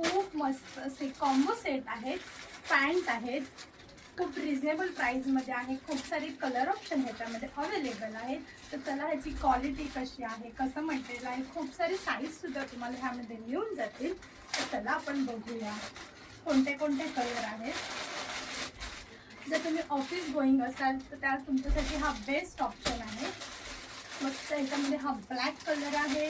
खूप मस्त असे कॉम्बो सेट आहेत, पॅन्ट आहेत, खूप रिजनेबल प्राईजमध्ये आहे. खूप सारे कलर ऑप्शन ह्याच्यामध्ये अवेलेबल आहेत. तर चला ह्याची क्वालिटी कशी आहे, कसं मटेरियल आहे, खूप सारे साईजसुद्धा तुम्हाला ह्यामध्ये मिळून जातील. तर चला आपण बघूया कोणते कोणते कलर आहेत. जर तुम्ही ऑफिस गोईंग असाल तर त्या तुमच्यासाठी हा बेस्ट ऑप्शन आहे. मस्त ह्याच्यामध्ये हा ब्लॅक कलर आहे,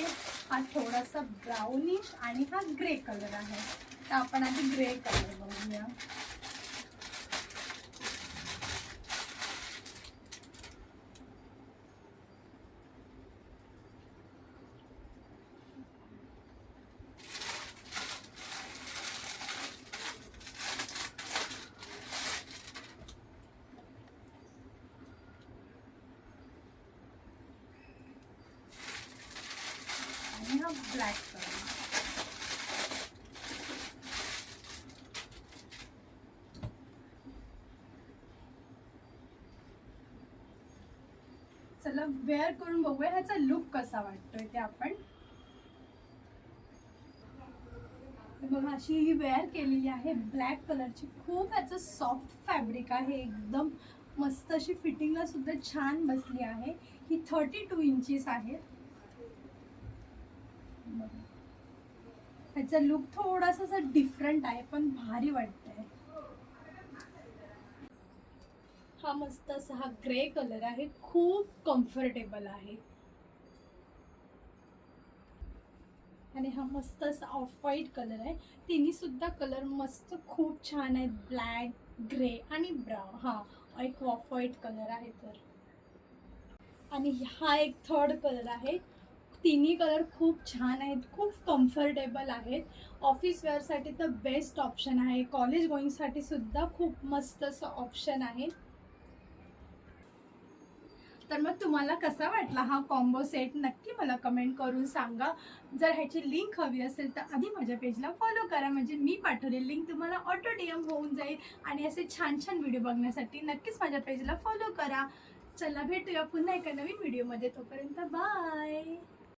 हा थोडासा ब्राउनिश आणि हा ग्रे कलर आहे. तर आपण आधी ग्रे कलर बघूया. आणि हा ब्लॅक कलर. चला वेअर करून बघूया ह्याचा लुक कसा वाटतोय ते आपण. बघा अशी ही वेअर केलेली आहे ब्लॅक कलरची. खूप ह्याचं सॉफ्ट फॅब्रिक आहे, एकदम मस्त अशी फिटिंगला सुद्धा छान बसली आहे. ही 32 इंचेस आहे. ह्याचा लुक थोडासा डिफरंट आहे पण भारी वाटतंय. हा मस्त असा हा ग्रे कलर आहे, खूप कम्फर्टेबल आहे. आणि हा मस्त असा ऑफ व्हाईट कलर आहे. तिन्ही सुद्धा कलर मस्त खूप छान आहेत, ब्लॅक, ग्रे आणि ब्राऊन. हा एक ऑफ व्हाईट कलर आहे. तर आणि हा एक थर्ड कलर आहे. तिन्ही कलर खूप छान आहेत, खूप कम्फर्टेबल आहेत. ऑफिस वेअरसाठी तर बेस्ट ऑप्शन आहे. कॉलेज गोईंगसाठी सुद्धा खूप मस्त असं ऑप्शन आहे. तर मग तुम्हाला कसा वाटला हा कॉम्बो सेट, नक्की मला कमेंट करून सांगा. जर ह्याची लिंक हवी असेल तर आधी माझ्या पेजला फॉलो करा, म्हणजे मी पाठवलेली लिंक तुम्हाला ऑटो DM होऊन जाईल. आणि असे छान छान व्हिडिओ बघण्यासाठी नक्कीच माझ्या पेजला फॉलो करा. चला भेटूया पुन्हा एका नवीन व्हिडिओमध्ये. तोपर्यंत बाय.